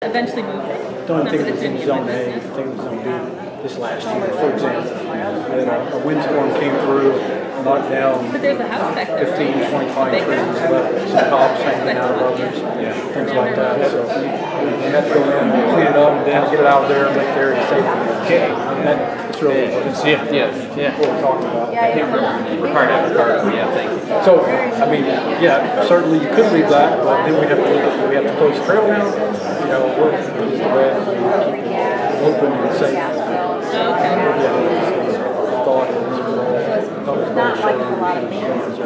Eventually move it. Don't think it was in Zone A, I think it was Zone B this last year, for example. That a windstorm came through, knocked down But there's a house back there. 15, 25 trees, left some tops hanging out of others, things like that. So we had to go in and clean it up and then get it out of there and make the area safe. Okay. That's really what it's what we're talking about. Required to have a card. Yeah, thank you. So, I mean, yeah, certainly you could leave that, but then we have to look at, we have to close the trail down. You know, what is the way we keep it open and safe. Okay. Thought is Not like a lot of things.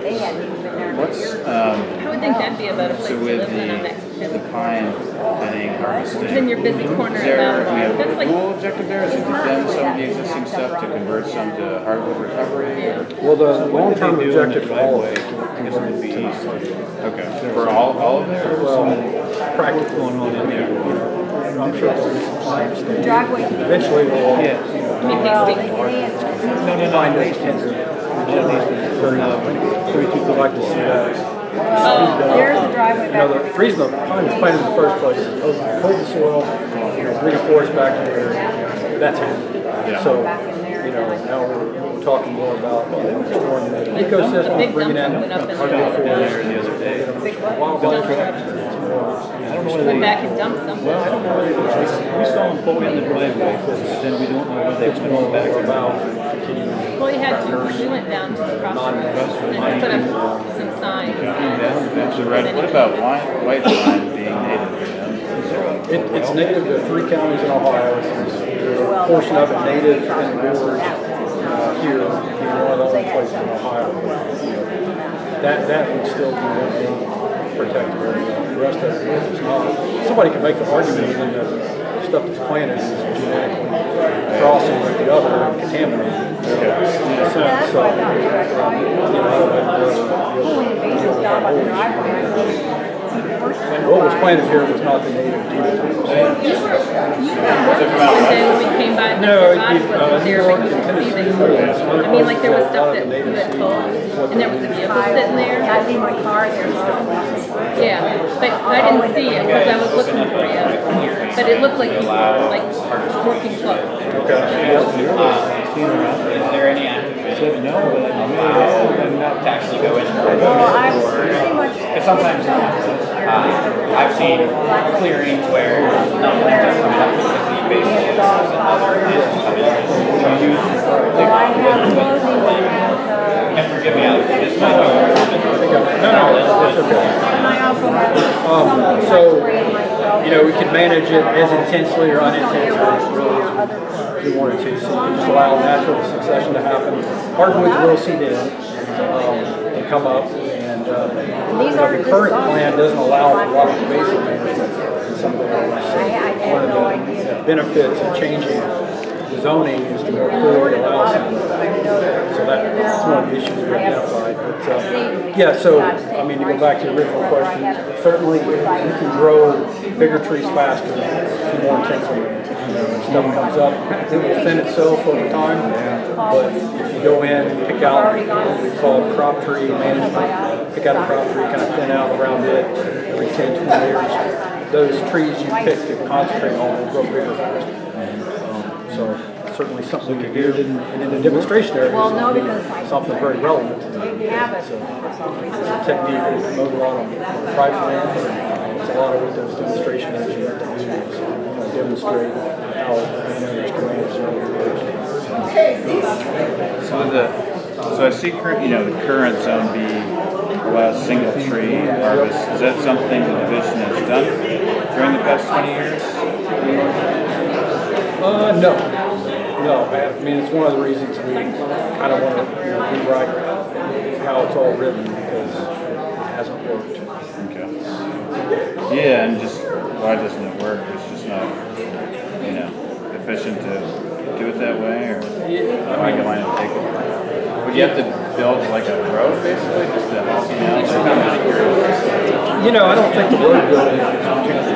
They hadn't even been there. What's I would think that'd be a better place so to with live than on that the busy. pine thinning harvesting? Then your busy corner Is of there, Mountain we have That's a like, dual objective there? Is it to condemn some of the existing stuff to convert some to hardwood recovery? Or? well, the long-term objective for all of it is to I guess it convert would it be to hardwood. okay for all of there. Well, practice going on in there. You know, I'm sure there'll be some science there. Driveway. Eventually, we'll Well, they find this tender. So we could like to see that. there's a driveway You know, back the reason the pine was planted in the first place is to hold the soil, you know, bring a forest back to there. That's it. So, you know, now we're talking more about restoring the ecosystem, bringing in hardwood forest, wildlife. went back and dumped something. We saw them pull in the driveway, but then we don't know whether they went all back or not. Well, he had to. We went down to the property and put up some signs. So Red, what about white pine being native? It's native to 3 counties in Ohio. There's a portion of it native in the gorge here, being one of the only places in Ohio. That would still be one protected area. The rest of it is not. Somebody could make the argument even that stuff that's planted is genetically crossing with the other and contaminated. In a sense, so what was planted here was not the native genotype. Then we came by, No, the body wasn't there, but you could see that. I mean, like there was stuff that you had told, and there was a vehicle sitting there. I leave my car there. Yeah, but I didn't see it because I was looking for you. But it looked like you were like working close. Is there any active Said no, but to actually go in? Well, I pretty much. Because sometimes I've seen clearings where nothing just comes up with the basic and other Well, I have clothing that has, and forgive me, this might be That's okay. and I also have So, spraying myself. you know, we can manage it as intensely or unintensely, really, as we wanted to. So we can just allow natural succession to happen. Hardwoods will seed in and come up, and the current plan doesn't allow for a lot of basic management in some of the areas. So one of the benefits of changing the zoning is to more clearly allow some of that. So that's one of the issues we identified. But yeah, so I mean, to go back to the original question, certainly you can grow bigger trees faster and more intensely. You know, when stuff comes up, it will thin itself over time. But if you go in and pick out what we call crop tree management, pick out a crop tree, kind of thin out around it every 10, 20 years, those trees you pick to concentrate on will grow bigger faster. So certainly something we could do, and in the demonstration area, Well, no, because something very relevant. we have it. So it's a technique we promote a lot on private land. It's a lot of what those demonstration areas have to do is demonstrate how landowners can manage their own So I see the current zone B allows single tree harvest. Is that something the division has done during the past 20 years? No. I mean, it's one of the reasons we kind of want to rewrite how it's all written because it hasn't worked. Okay. Yeah, and just why doesn't it work? It's just not, efficient to do it that way, or why can I not take it? Would you have to build like a road basically, just to help you out? Like, I'm just curious. I don't think the road building is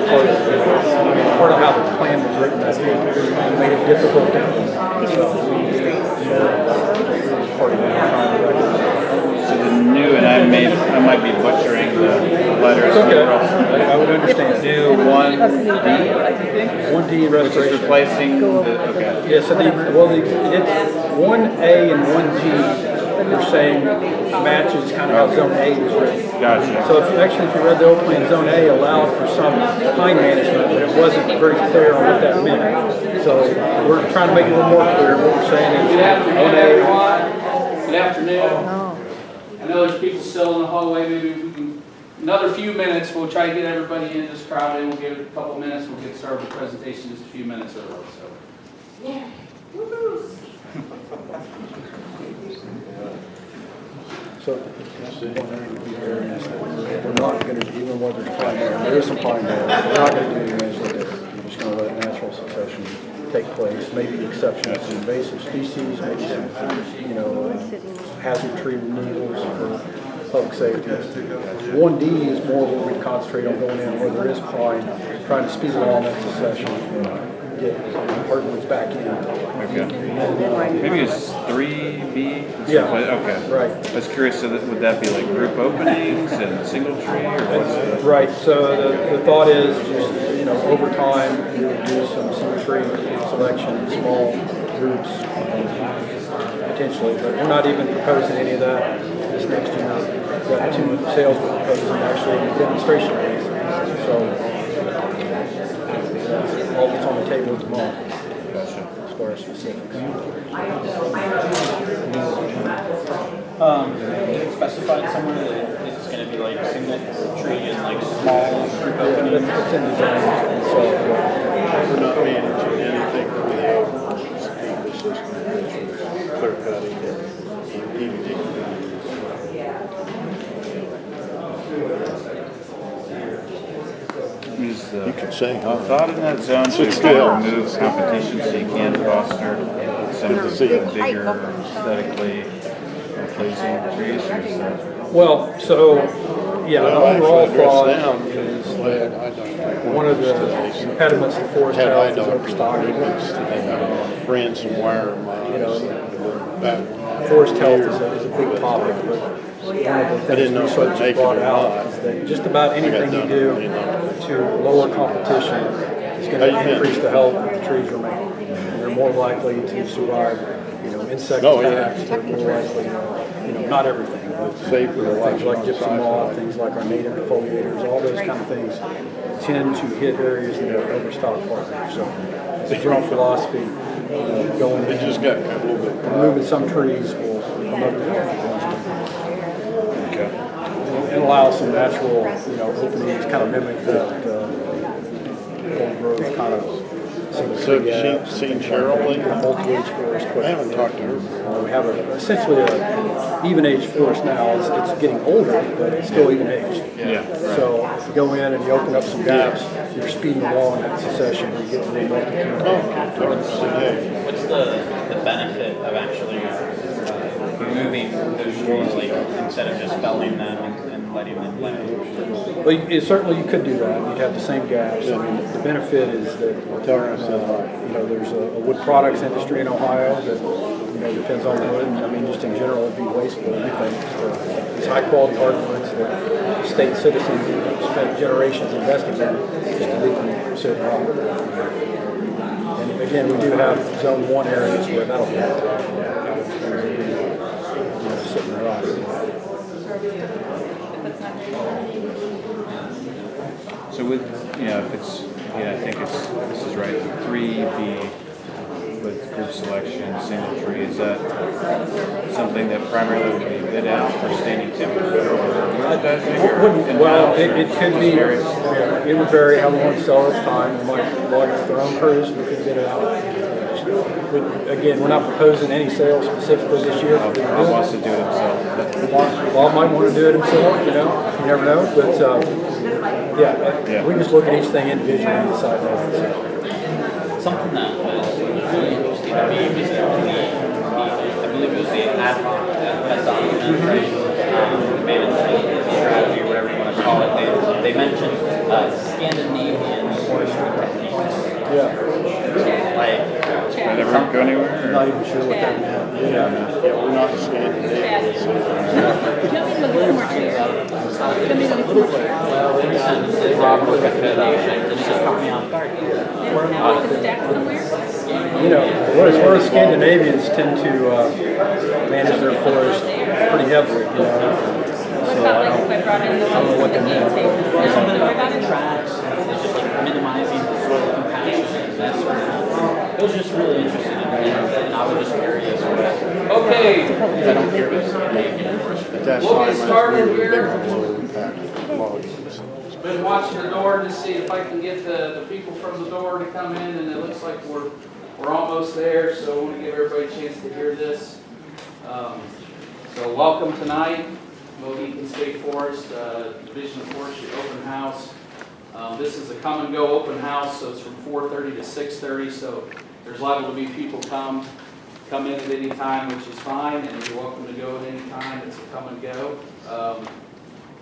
part of it. Part of how the plan was written, I think, made it difficult to part of it. So the new, and I might be butchering the letters. It's okay. I would understand. New 1 1D Which is restoration. replacing the, okay. Yeah, so it's 1A and 1G. You're saying matches kind of how Zone A is written. Gotcha. So if you read the old plan, Zone A allowed for some pine management, but it wasn't very clear on what that meant. So we're trying to make it a little more clear. What we're saying is 1A. Good afternoon. I know there's people still in the hallway. Maybe we can, another few minutes, we'll try to get everybody in this crowd in. We'll give it a couple minutes. We'll get started with the presentation just a few minutes early. So. Yeah. So we're not going to, even when there's pine there is some pine there, we're not going to do anything with it. We're just going to let natural succession take place. Maybe the exception of some invasive species, maybe some, hazard tree removals for public safety. 1D is more what we concentrate on going in where there is pine, trying to speed along that succession and get hardwoods back in. Okay. Maybe it's 3B? Yeah. Okay. Right. I was curious, so would that be like group openings and single tree, or what's the... Right, so the thought is just, over time, you would do some tree selection, small groups, potentially, but we're not even proposing any of that this next year. We've got 2 sales we're proposing actually in demonstration areas. So that's all that's on the table tomorrow. Gotcha. As far as specifics. Specified somewhere that it's going to be like single tree and like small group openings. That's in the design. So We're not managing anything for the system, clear cutting, DVD. You can say, huh? Thought in that zone to It's good. remove competition so you can foster some of the bigger, aesthetically pleasing trees, or is that... well, so the overall thought is Glad that I don't. one of the impediments to forest Had I health is not overstocking. ran some wire miles. Forest health is a big topic, but one of the I things didn't know if I'd research make it brought or out not. is that just about anything you do to lower competition is going to increase the health of the trees remaining. And they're more likely to survive, insect attacks. They're more likely, not everything, but things like gypsum moth, things like our native defoliators, all those kind of things tend to hit areas that are overstocked partners. So it's a general philosophy. Going It just got a little bit. removing some trees will promote the healthy ones. Okay. And allow some natural, openings, kind of mimic that old growth kind of. So have you seen Cheryl lately? Multi-age forest. I haven't talked to her. We have essentially a even-age forest now. It's getting older, but it's still even-aged. Yeah. Right. So if you go in and you open up some gaps, you're speeding along that succession. You get to the multi-community. What's the benefit of actually removing those trees, like instead of just felling them and letting them lay? Well, certainly you could do that. You'd have the same gaps. I mean, the benefit is that there's a wood products industry in Ohio that depends on wood. And I mean, just in general, it'd be wasteful. These high quality hardwoods that state citizens have spent generations investing in, just to leave them sit around. And again, we do have zone 1 areas where that'll be sitting around. So with, if it's, I think this is right, 3B with group selection, single tree, is that something that primarily would be bid out for standing timber or advertising? Well, it could be, it would vary how we want to sell its time. We might log it with their own crews, we could get it out. But again, we're not proposing any sales specifically this year. Bob wants to do it himself. Bob might want to do it himself, you never know. But we just look at each thing individually and decide that. Something that was really interesting to me was I believe it was the ad hoc that documentary, management strategy, or whatever you want to call it. They mentioned Scandinavian forestry techniques. Yeah. Like, Don't go anywhere. I'm not even sure what that meant. Yeah, we're not Scandinavian. Show me the little more chair. Show me the little more chair. Robert got that this just caught me off guard. Like a stack somewhere? You know, whereas Scandinavians tend to manage their forest pretty heavily, you know. What about like if I brought in the game table? No, don't worry about it. Tracks, it's just like minimizing the soil compaction and that sort of thing. It was just really interesting and I was just curious. Okay, I don't care if it's Canadian or At that We'll get time, started we were here. big on low impact logging. been watching the door to see if I can get the people from the door to come in, and it looks like we're almost there, so I want to give everybody a chance to hear this. So welcome tonight, Mohican State Forest, Division of Forestry Open House. This is a come and go open house, so it's from 4:30 to 6:30, so there's liable to be people come in at any time, which is fine, and you're welcome to go at any time. It's a come and go.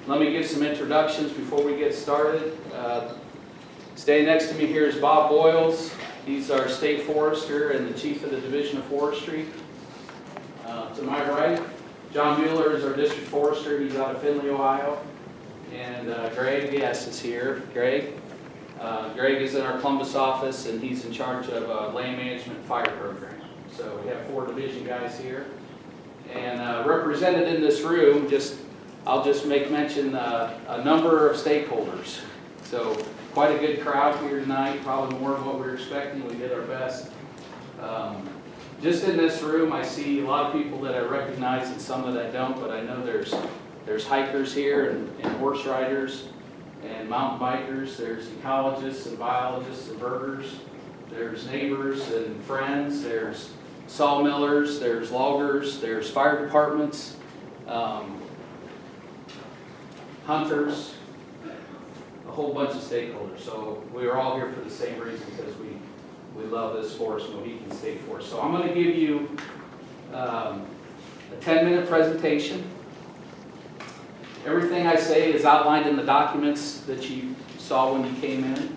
Let me give some introductions before we get started. Standing next to me here is Bob Boyles. He's our state forester and the chief of the Division of Forestry. To my right, John Mueller is our district forester. He's out of Findlay, Ohio. And Greg Guess is here. Greg is in our Columbus office, and he's in charge of land management and fire program. So we have 4 division guys here. And represented in this room, I'll just make mention a number of stakeholders. So quite a good crowd here tonight, probably more than what we were expecting. We did our best. Just in this room, I see a lot of people that I recognize and some that I don't, but I know there's hikers here and horse riders and mountain bikers. There's ecologists and biologists and birders. There's neighbors and friends. There's sawmillers. There's loggers. There's fire departments. Hunters, a whole bunch of stakeholders. So we are all here for the same reason, because we love this forest, Mohican State Forest. So I'm going to give you a 10-minute presentation. Everything I say is outlined in the documents that you saw when you came in.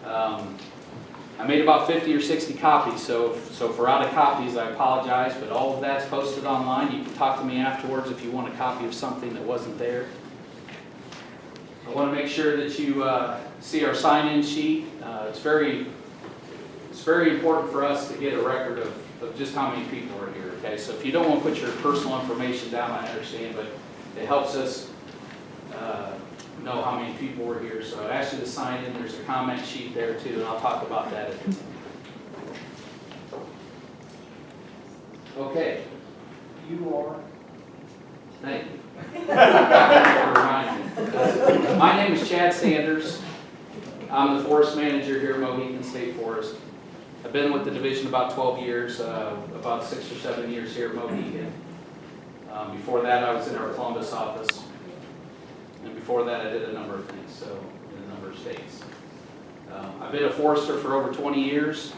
I made about 50 or 60 copies, so if we're out of copies, I apologize, but all of that's posted online. You can talk to me afterwards if you want a copy of something that wasn't there. I want to make sure that you see our sign-in sheet. It's very important for us to get a record of just how many people are here, okay? So if you don't want to put your personal information down, I understand, but it helps us know how many people were here. So I asked you to sign in. There's a comment sheet there too, and I'll talk about that at the end. Okay. You are? Thank you. My name is Chad Sanders. I'm the forest manager here at Mohican State Forest. I've been with the division about 12 years, about 6 or 7 years here at Mohican. Before that, I was in our Columbus office. And before that, I did a number of things, so in a number of states. I've been a forester for over 20 years.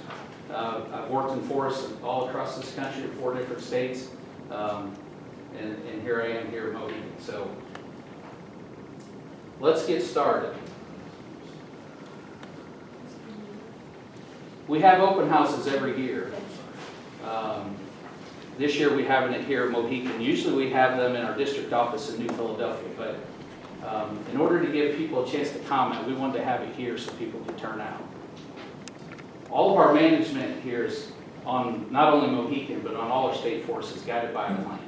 I've worked in forests all across this country in 4 different states. And here I am here at Mohican. So let's get started. We have open houses every year. This year we have it here at Mohican. Usually we have them in our district office in New Philadelphia, but in order to give people a chance to comment, we wanted to have it here so people could turn out. All of our management here is on not only Mohican, but on all our state forests is guided by a plan.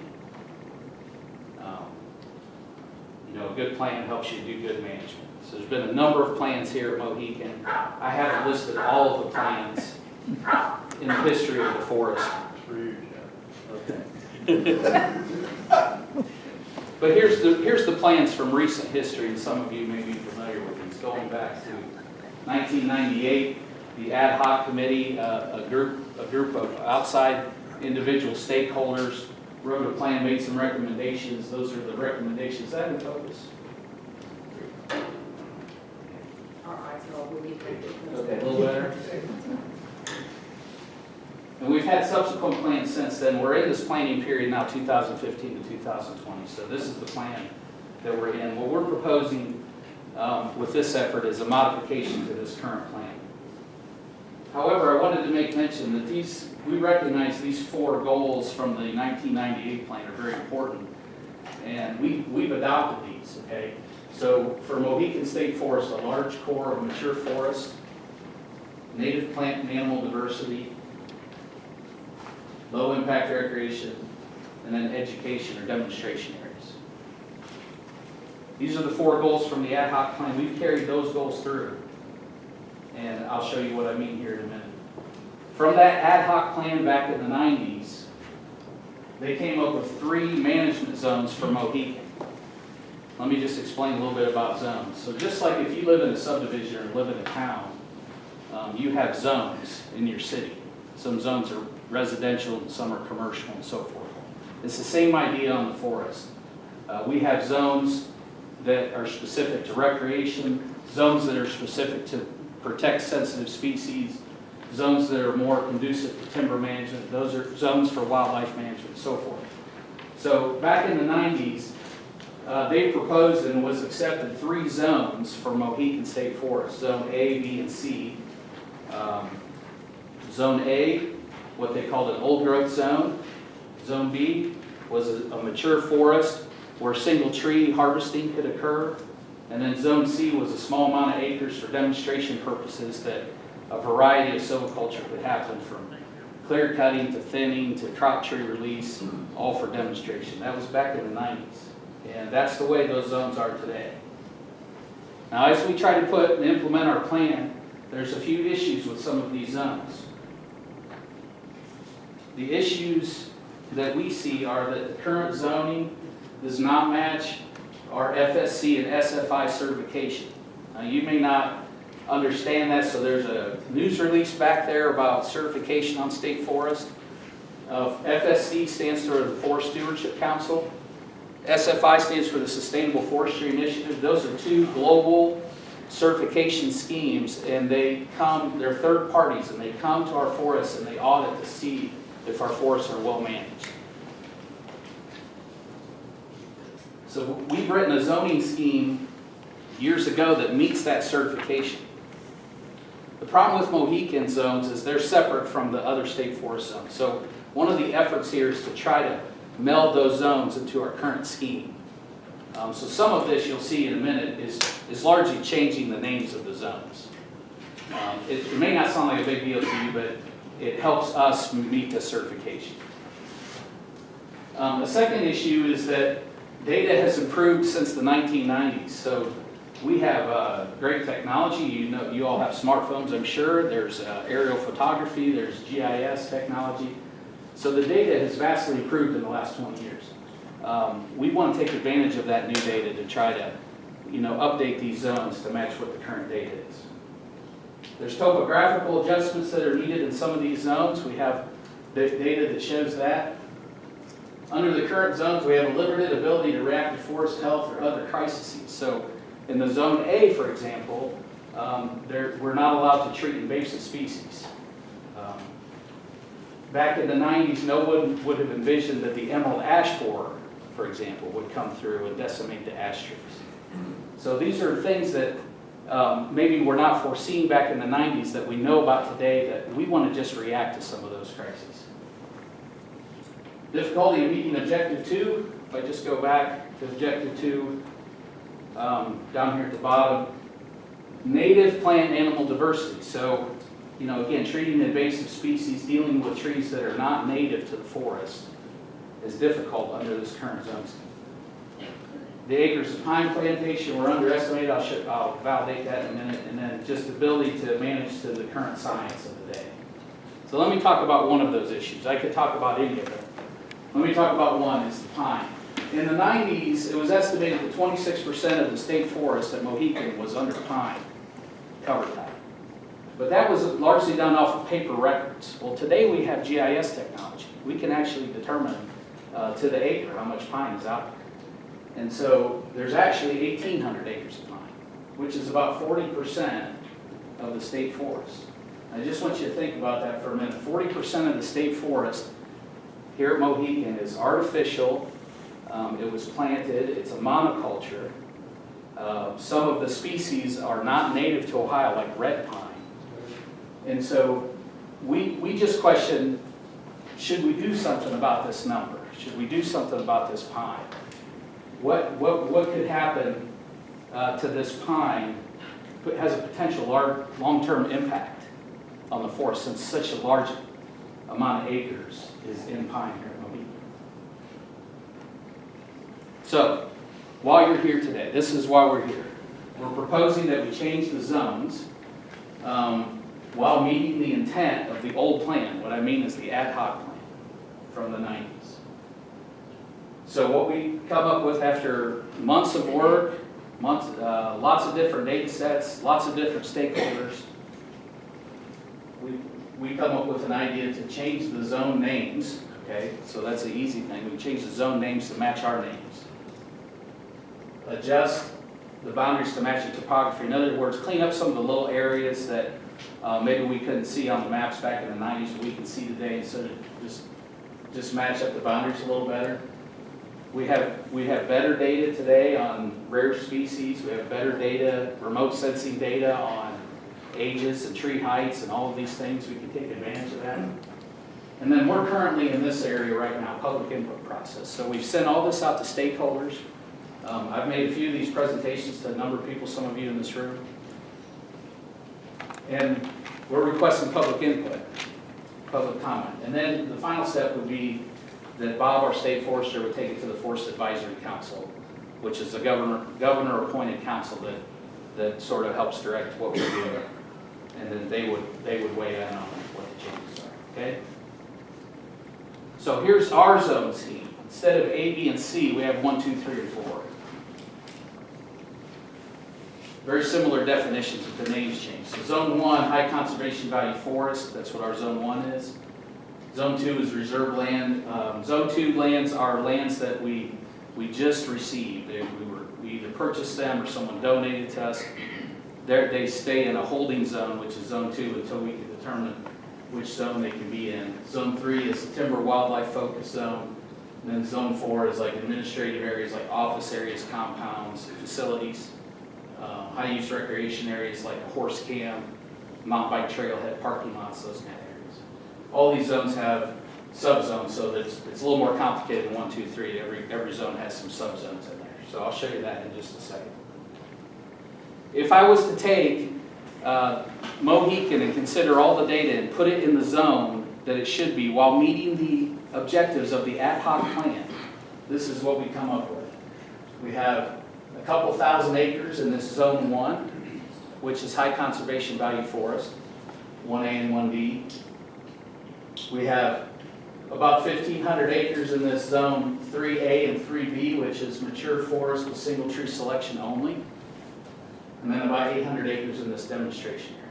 A good plan helps you do good management. So there's been a number of plans here at Mohican. I haven't listed all of the plans in the history of the forest. But here's the plans from recent history, and some of you may be familiar with these. Going back to 1998, the ad hoc committee, a group of outside individual stakeholders wrote a plan, made some recommendations. Those are the recommendations. Is that in focus? Okay, a little better. And we've had subsequent plans since then. We're in this planning period now, 2015 to 2020. So this is the plan that we're in. What we're proposing with this effort is a modification to this current plan. However, I wanted to make mention that we recognize these 4 goals from the 1998 plan are very important, and we've adopted these, okay? So for Mohican State Forest, a large core of mature forest, native plant and animal diversity, low impact recreation, and then education or demonstration areas. These are the 4 goals from the ad hoc plan. We've carried those goals through, and I'll show you what I mean here in a minute. From that ad hoc plan back in the 90s, they came up with 3 management zones for Mohican. Let me just explain a little bit about zones. So just like if you live in a subdivision or live in a town, you have zones in your city. Some zones are residential and some are commercial and so forth. It's the same idea on the forest. We have zones that are specific to recreation, zones that are specific to protect sensitive species, zones that are more conducive to timber management, those are zones for wildlife management and so forth. So back in the 90s, they proposed and was accepted 3 zones for Mohican State Forest, Zone A, B, and C. Zone A, what they called an old growth zone. Zone B was a mature forest where single tree harvesting could occur. And then Zone C was a small amount of acres for demonstration purposes that a variety of silviculture could happen, from clear cutting to thinning to crop tree release, all for demonstration. That was back in the 90s. And that's the way those zones are today. Now, as we try to put and implement our plan, there's a few issues with some of these zones. The issues that we see are that the current zoning does not match our FSC and SFI certification. Now, you may not understand that, so there's a news release back there about certification on state forest. FSC stands for the Forest Stewardship Council. SFI stands for the Sustainable Forestry Initiative. Those are 2 global certification schemes, and they're third parties, and they come to our forests and they audit to see if our forests are well managed. So we've written a zoning scheme years ago that meets that certification. The problem with Mohican zones is they're separate from the other state forest zones. So one of the efforts here is to try to meld those zones into our current scheme. So some of this you'll see in a minute is largely changing the names of the zones. It may not sound like a big deal to you, but it helps us meet the certification. The second issue is that data has improved since the 1990s. So we have great technology. You all have smartphones, I'm sure. There's aerial photography, there's GIS technology. So the data has vastly improved in the last 20 years. We want to take advantage of that new data to try to, update these zones to match what the current data is. There's topographical adjustments that are needed in some of these zones. We have data that shows that. Under the current zones, we have a limited ability to react to forest health or other crises. So in the Zone A, for example, we're not allowed to treat invasive species. Back in the 90s, no one would have envisioned that the emerald ash borer, for example, would come through and decimate the ash trees. So these are things that maybe were not foreseen back in the 90s that we know about today, that we want to just react to some of those crises. Difficulty in meeting Objective 2, if I just go back to Objective 2, down here at the bottom, native plant animal diversity. So, again, treating invasive species, dealing with trees that are not native to the forest is difficult under this current zone scheme. The acres of pine plantation were underestimated. I'll validate that in a minute. And then just ability to manage to the current science of the day. So let me talk about one of those issues. I could talk about any of them. Let me talk about one, is the pine. In the 90s, it was estimated that 26% of the state forest at Mohican was under pine cover type. But that was largely done off of paper records. Well, today we have GIS technology. We can actually determine to the acre how much pine is out there. And so there's actually 1,800 acres of pine, which is about 40% of the state forest. I just want you to think about that for a minute. 40% of the state forest here at Mohican is artificial. It was planted. It's a monoculture. Some of the species are not native to Ohio, like red pine. And so we just question, should we do something about this number? Should we do something about this pine? What could happen to this pine has a potential long-term impact on the forest, since such a large amount of acres is in pine here in Mohican. So, while you're here today, this is why we're here. We're proposing that we change the zones while meeting the intent of the old plan. What I mean is the ad hoc plan from the 90s. So what we come up with after months of work, lots of different data sets, lots of different stakeholders, we come up with an idea to change the zone names, okay? So that's the easy thing. We change the zone names to match our names. Adjust the boundaries to match the topography. In other words, clean up some of the little areas that maybe we couldn't see on the maps back in the 90s, but we can see today, and sort of just match up the boundaries a little better. We have better data today on rare species. We have better data, remote sensing data on ages and tree heights and all of these things. We can take advantage of that. And then we're currently in this area right now, public input process. So we've sent all this out to stakeholders. I've made a few of these presentations to a number of people, some of you in this room. And we're requesting public input, public comment. And then the final step would be that Bob, our state forester, would take it to the Forest Advisory Council, which is a governor-appointed council that sort of helps direct what we're doing. And then they would weigh in on what the changes are, okay? So here's our zone scheme. Instead of A, B, and C, we have 1, 2, 3, and 4. Very similar definitions, but the names change. So Zone 1, high conservation value forest, that's what our Zone 1 is. Zone 2 is reserve land. Zone 2 lands are lands that we just received. We either purchased them or someone donated to us. They stay in a holding zone, which is Zone 2, until we can determine which zone they can be in. Zone 3 is the timber wildlife focus zone. And then Zone 4 is like administrative areas like office areas, compounds, facilities. High-use recreation areas like a horse camp, mountain bike trailhead, parking lots, those kind of areas. All these zones have subzones, so that it's a little more complicated than 1, 2, 3. Every zone has some subzones in there. So I'll show you that in just a second. If I was to take Mohican and consider all the data and put it in the zone that it should be while meeting the objectives of the ad hoc plan, this is what we come up with. We have a couple thousand acres in this Zone 1, which is high conservation value forest, 1A and 1B. We have about 1,500 acres in this Zone 3A and 3B, which is mature forest with single tree selection only. And then about 800 acres in this demonstration area.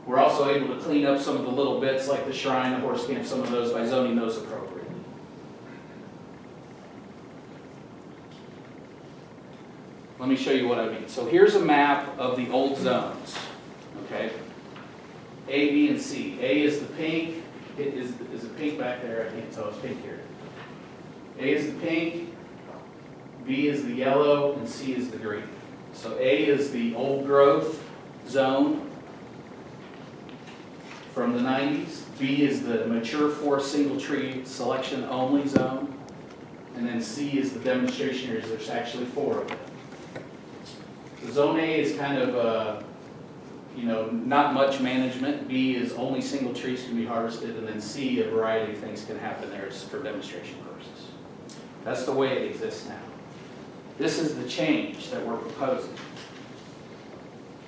We're also able to clean up some of the little bits like the shrine, the horse camp, some of those by zoning those appropriately. Let me show you what I mean. So here's a map of the old zones, okay? A, B, and C. A is the pink. Is the pink back there? I can't tell. It's pink here. A is the pink, B is the yellow, and C is the green. So A is the old growth zone from the 90s. B is the mature forest single tree selection only zone. And then C is the demonstration areas. There's actually 4 of them. So Zone A is kind of, not much management. B is only single trees can be harvested. And then C, a variety of things can happen there for demonstration purposes. That's the way it exists now. This is the change that we're proposing.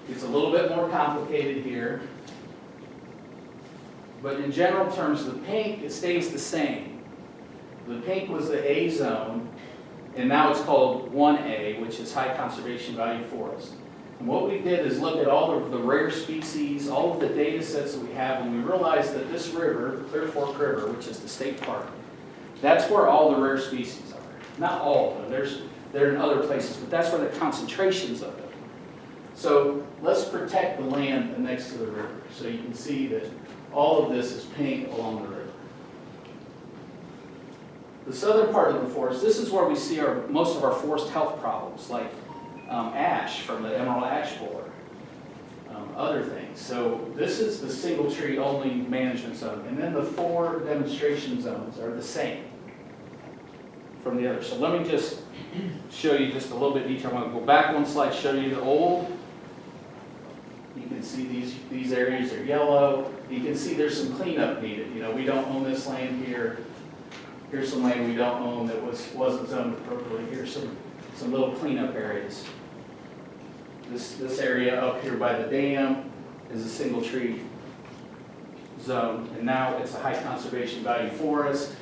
It's a little bit more complicated here. But in general terms, the pink, it stays the same. The pink was the A zone, and now it's called 1A, which is high conservation value forest. And what we did is look at all of the rare species, all of the data sets that we have, and we realized that this river, the Clear Fork River, which is the state park, that's where all the rare species are. Not all of them, they're in other places, but that's where the concentrations of them. So let's protect the land next to the river. So you can see that all of this is pink along the river. The southern part of the forest, this is where we see most of our forest health problems, like ash from the emerald ash borer. other things. So this is the single tree only management zone, and then the 4 demonstration zones are the same from the other. So let me just show you just a little bit of detail. I'm going to go back one slide, show you the old. You can see these areas are yellow. You can see there's some cleanup needed. You know, we don't own this land here. Here's some land we don't own that wasn't zoned appropriately. Here's some little cleanup areas. This area up here by the dam is a single tree zone, and now it's a high conservation value forest.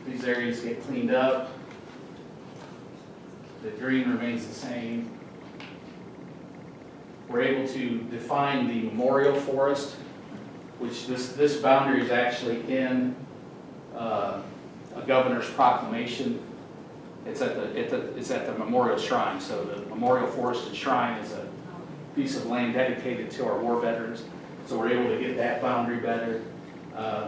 These areas get cleaned up. The green remains the same. We're able to define the Memorial Forest, which this boundary is actually in a governor's proclamation. It's at the Memorial Shrine. So the Memorial Forest and Shrine is a piece of land dedicated to our war veterans. So we're able to get that boundary better.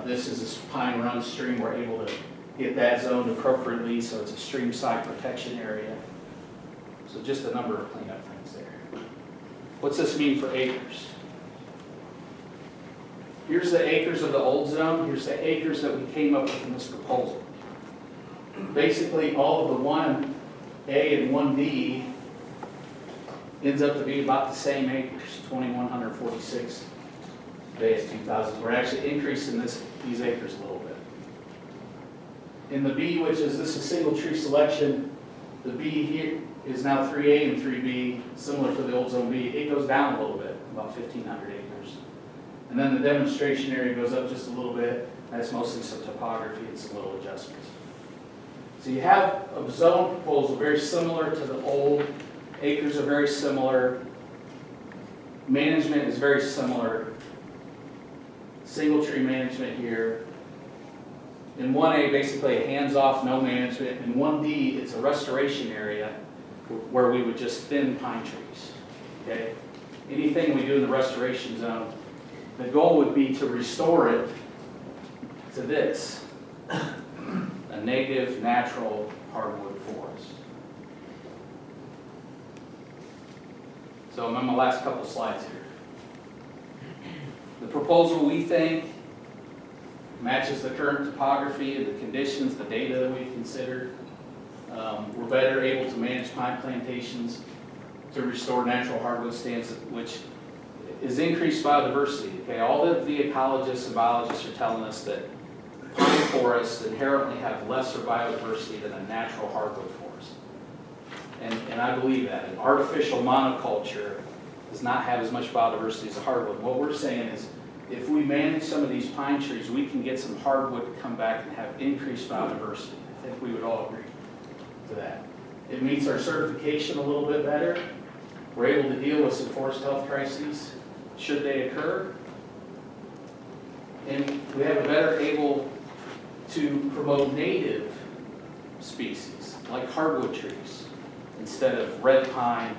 This is a Pine Run stream. We're able to get that zoned appropriately, so it's a stream side protection area. So just a number of cleanup things there. What's this mean for acres? Here's the acres of the old zone. Here's the acres that we came up with in this proposal. Basically, all of the 1A and 1B ends up to be about the same acres, 2,146 base 2,000. We're actually increasing these acres a little bit. In the B, which is this is single tree selection, the B here is now 3A and 3B, similar to the old zone B. It goes down a little bit, about 1,500 acres. And then the demonstration area goes up just a little bit. That's mostly some topography and some little adjustments. So you have a zone proposal very similar to the old. Acres are very similar. Management is very similar. Single tree management here. In 1A, basically a hands-off, no management. In 1D, it's a restoration area where we would just thin pine trees. Okay? Anything we do in the restoration zone, the goal would be to restore it to this, a native, natural hardwood forest. So I'm on my last couple slides here. The proposal, we think, matches the current topography and the conditions, the data that we've considered. We're better able to manage pine plantations to restore natural hardwood stands, which is increased biodiversity. Okay, all of the ecologists and biologists are telling us that pine forests inherently have lesser biodiversity than a natural hardwood forest. And I believe that. An artificial monoculture does not have as much biodiversity as a hardwood. What we're saying is, if we manage some of these pine trees, we can get some hardwood to come back and have increased biodiversity. I think we would all agree to that. It meets our certification a little bit better. We're able to deal with some forest health crises, should they occur. And we have a better able to promote native species, like hardwood trees, instead of red pine,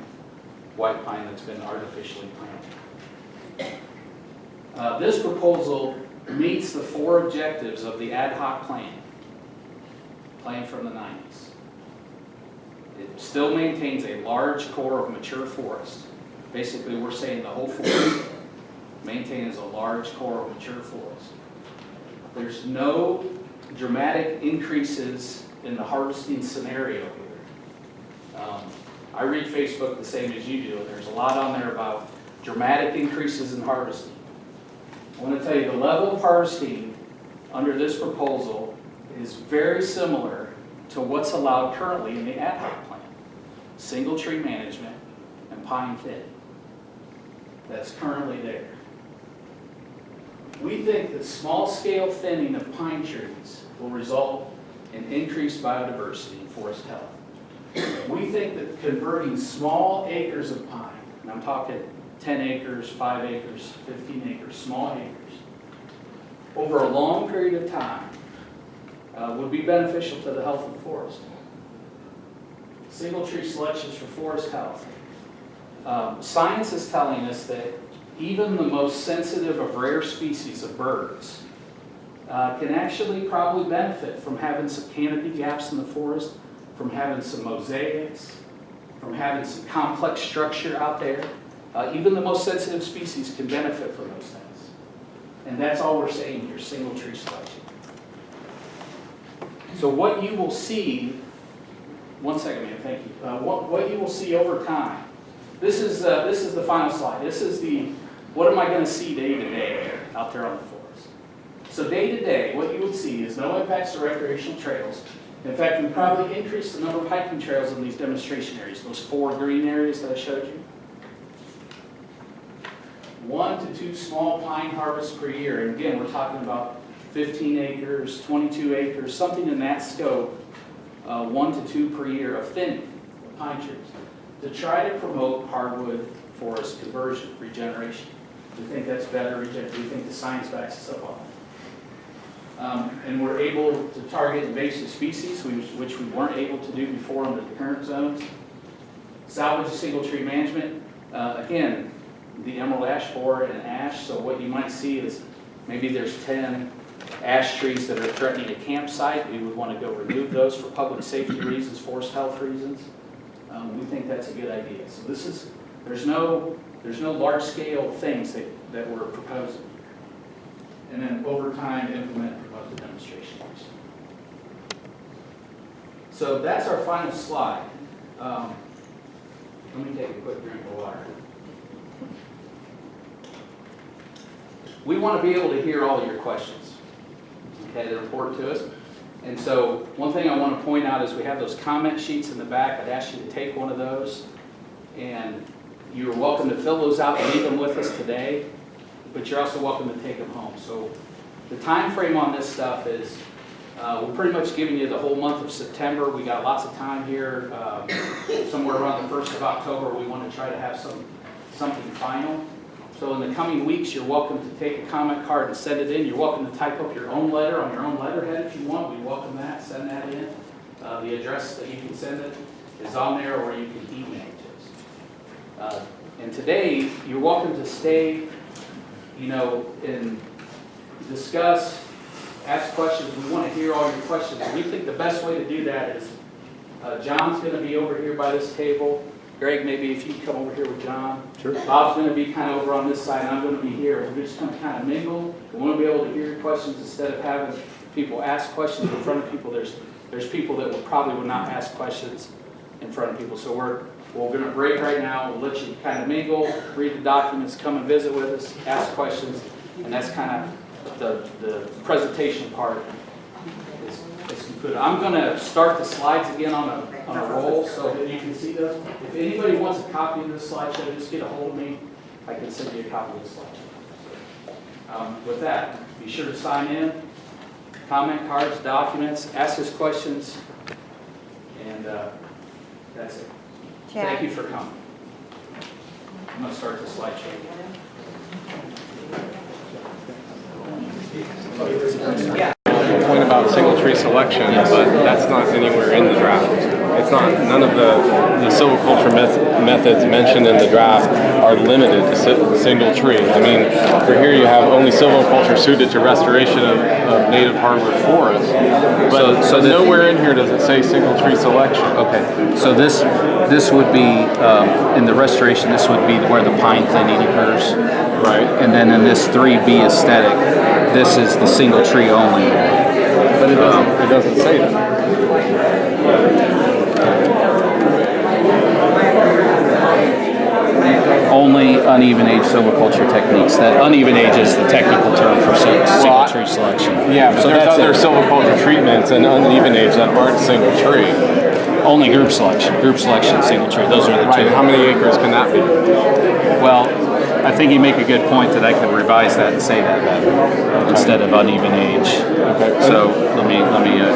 white pine that's been artificially planted. This proposal meets the 4 objectives of the ad hoc plan from the 90s. It still maintains a large core of mature forest. Basically, we're saying the whole forest maintains a large core of mature forest. There's no dramatic increases in the harvesting scenario here. I read Facebook the same as you do, and there's a lot on there about dramatic increases in harvesting. I want to tell you the level of harvesting under this proposal is very similar to what's allowed currently in the ad hoc plan. Single tree management and pine thinning. That's currently there. We think that small scale thinning of pine trees will result in increased biodiversity and forest health. We think that converting small acres of pine, and I'm talking 10 acres, 5 acres, 15 acres, small acres, over a long period of time would be beneficial to the health of the forest. Single tree selections for forest health. Science is telling us that even the most sensitive of rare species of birds can actually probably benefit from having some canopy gaps in the forest, from having some mosaics, from having some complex structure out there. Even the most sensitive species can benefit from those things. And that's all we're saying here, single tree selection. So what you will see, one second, man, thank you. What you will see over time, this is the final slide. This is what am I going to see day to day out there on the forest? So day to day, what you would see is no impacts to recreational trails. In fact, we probably increased the number of hiking trails in these demonstration areas, those 4 green areas that I showed you. 1 to 2 small pine harvests per year. And again, we're talking about 15 acres, 22 acres, something in that scope, 1 to 2 per year of thinning of pine trees to try to promote hardwood forest conversion, regeneration. We think that's better. We think the science backs us up on it. And we're able to target invasive species, which we weren't able to do before under the current zones. Salvage single tree management. Again, the emerald ash borer and ash. So what you might see is maybe there's 10 ash trees that are threatening a campsite. We would want to go remove those for public safety reasons, forest health reasons. We think that's a good idea. So there's no large scale things that we're proposing. And then over time implement and promote the demonstrations. So that's our final slide. Let me take a quick drink of water. We want to be able to hear all of your questions. Okay, they're important to us. And so one thing I want to point out is we have those comment sheets in the back. I'd ask you to take one of those. And you're welcome to fill those out and leave them with us today. But you're also welcome to take them home. So the time frame on this stuff is we're pretty much giving you the whole month of September. We got lots of time here. Somewhere around the 1st of October, we want to try to have something final. So in the coming weeks, you're welcome to take a comment card and send it in. You're welcome to type up your own letter on your own letterhead if you want. We welcome that. Send that in. The address that you can send it is on there, or you can email it to us. And today, you're welcome to stay, and discuss, ask questions. We want to hear all your questions. We think the best way to do that is John's going to be over here by this table. Greg, maybe if you come over here with John. Sure. Bob's going to be kind of over on this side, and I'm going to be here. We're just going to kind of mingle. We want to be able to hear your questions instead of having people ask questions in front of people. There's people that probably would not ask questions in front of people. So we're going to break right now. We'll let you kind of mingle, read the documents, come and visit with us, ask questions, and that's kind of the presentation part is concluded. I'm going to start the slides again on a roll so that you can see those. If anybody wants a copy of this slideshow, just get a hold of me. I can send you a copy of the slideshow. With that, be sure to sign in, comment cards, documents, ask us questions, and that's it. Thank you for coming. I'm going to start the slideshow. Yeah. Point about single tree selection, but that's not anywhere in the draft. It's not, none of the silviculture methods mentioned in the draft are limited to single tree. I mean, for here you have only silviculture suited to restoration of native hardwood forests, but so nowhere in here does it say single tree selection. Okay, so this would be, in the restoration, this would be where the pine thinning occurs. Right. And then in this 3B aesthetic, this is the single tree only. But it doesn't say that. Only uneven age silviculture techniques. That uneven age is the technical term for single tree selection. Yeah, but so there's other silviculture treatments and uneven age that aren't single tree. Only group selection, single tree. Those are the two. How many acres can that be? Well, I think you make a good point that I could revise that and say that better instead of uneven age. Okay. So let me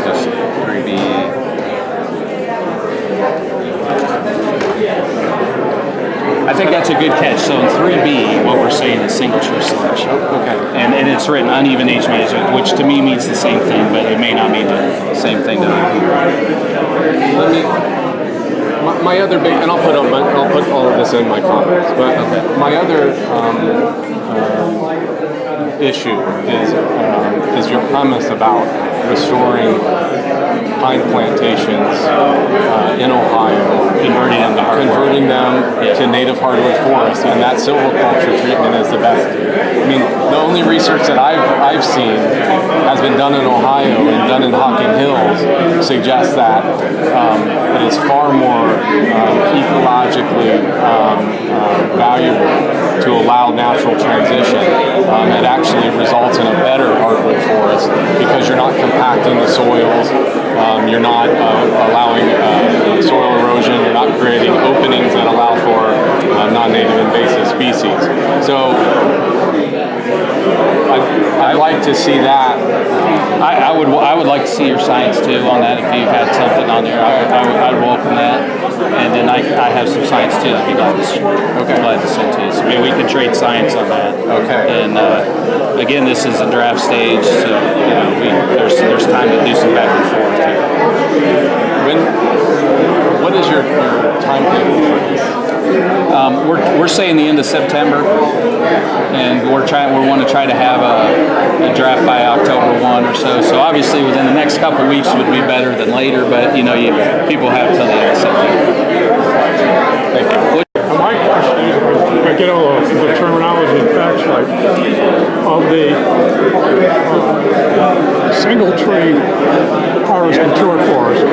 just 3B. I think that's a good catch. So in 3B, what we're saying is single tree selection. Okay. And it's written uneven age management, which to me means the same thing, but it may not mean the same thing to other people. Let me. My other big, and I'll put all of this in my comments, but my other issue is your premise about restoring pine plantations in Ohio, converting them to native hardwood forests, and that silviculture treatment is the best. I mean, the only research that I've seen has been done in Ohio and done in Hocking Hills suggests that it is far more ecologically valuable to allow natural transition. It actually results in a better hardwood forest because you're not compacting the soils, you're not allowing soil erosion, you're not creating openings that allow for non-native invasive species. So I'd like to see that. I would like to see your science too on that. If you had something on there, I'd welcome that. And then I have some science too that I'd be glad to send to you. So maybe we could trade science on that. Okay. And again, this is a draft stage, so there's time to do some back and forth here. What is your timetable for this? We're saying the end of September, and we want to try to have a draft by October 1 or so. So obviously within the next couple of weeks would be better than later, but people have till the end of September. Thank you. My question is, I get all the terminology and facts right, of the single tree harvest mature forest,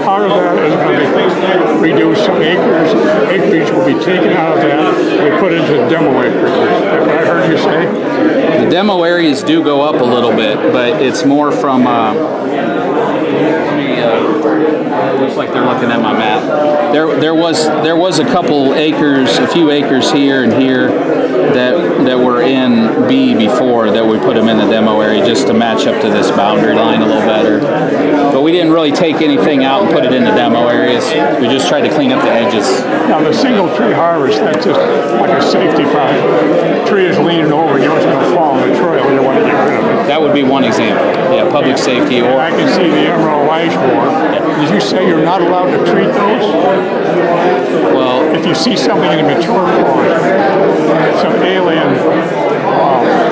part of that is going to be reduced, some acreage will be taken out of that and put into demo acreage. Is that what I heard you say? The demo areas do go up a little bit, but it's more from, looks like they're looking at my map. There was a couple acres, a few acres here and here that were in B before that we put them in the demo area just to match up to this boundary line a little better. But we didn't really take anything out and put it in the demo areas. We just tried to clean up the edges. Now the single tree harvest, that's just like a safety problem. The tree is leaning over and you know it's going to fall on the trail, you want to get rid of it. That would be one example. Yeah, public safety or... I can see the emerald ash borer. Did you say you're not allowed to treat those? Well... If you see something in a mature forest, some alien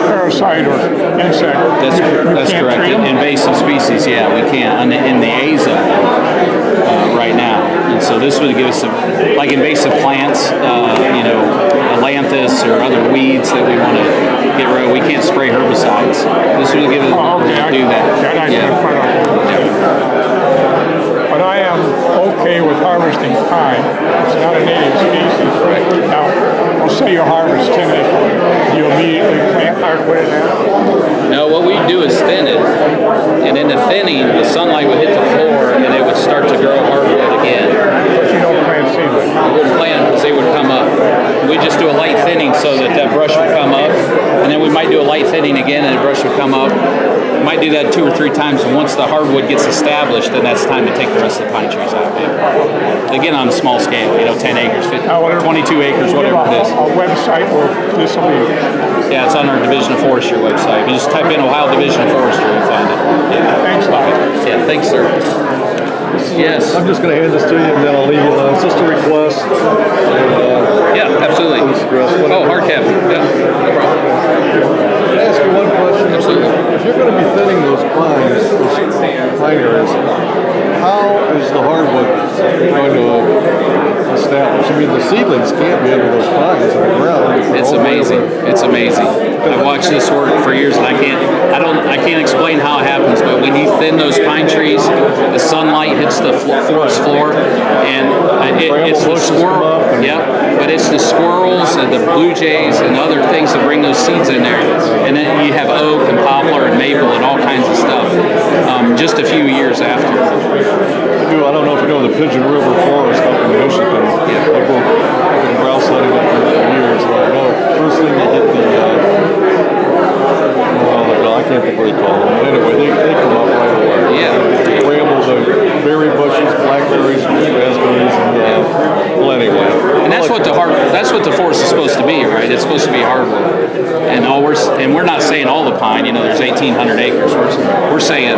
parasite or insect, that's correct. Invasive species, yeah, we can't. In the A zone right now. And so this would give us some, like invasive plants, ailanthus or other weeds that we want to get rid of. We can't spray herbicides. This would give us do that. But I am okay with harvesting pine. It's not a native species. Right. Now, I'll say you harvest 10 acres. You immediately plant hardwood in that? No, what we do is thin it. And in the thinning, the sunlight would hit the floor and it would start to grow hardwood again. But you don't plant seedlings? We wouldn't plant them because they would come up. We just do a light thinning so that brush would come up. And then we might do a light thinning again and the brush would come up. Might do that 2 or 3 times, and once the hardwood gets established, then that's time to take the rest of the pine trees out. Again, on a small scale, 10 acres, 22 acres, whatever it is. Our website will this will be. Yeah, it's on our Division of Forestry website. You just type in Ohio Division of Forestry, you'll find it. Yeah. Thanks a lot. Yeah, thanks, sir. Yes. I'm just going to hand this to you, and then I'll leave you alone. It's just a request. Yeah, absolutely. Oh, hard cap. Yeah, no problem. Can I ask you one question? Absolutely. If you're going to be thinning those pines, those pine areas, how is the hardwood going to establish? I mean, the seedlings can't be under those pines on the ground. It's amazing. It's amazing. I've watched this work for years, and I can't explain how it happens. But when you thin those pine trees, the sunlight hits the forest floor, and it's the squirrel. Yep. But it's the squirrels and the blue jays and other things that bring those seeds in there. And then you have oak and poplar and maple and all kinds of stuff. Just a few years after. I don't know if you know the Pigeon River Forest up in Michigan. Yeah. They've been grouse hunting up there for years. And I know first thing you get I can't think what you call them. But anyway, they come up right away. Yeah. Bramble, the berry bushes, blackberries, raspberries, and anyway. And that's what the forest is supposed to be, right? It's supposed to be hardwood. And we're not saying all the pine, there's 1,800 acres. We're saying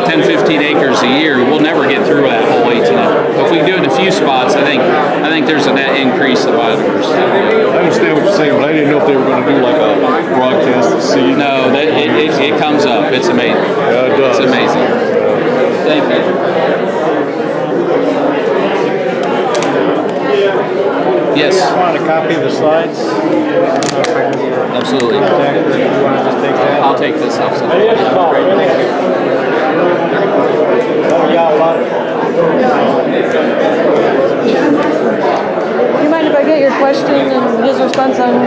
10, 15 acres a year. We'll never get through that whole 18. But if we do it in a few spots, I think there's a net increase of biodiversity. I understand what you're saying, but I didn't know if they were going to do like a broadcast of seed. No, it comes up. It's amazing. Yeah, it does. It's amazing. Thank you. Yes. Want a copy of the slides? Absolutely. You want to just take that? I'll take this. Absolutely. Great, thank you. Do you mind if I get your question and his response on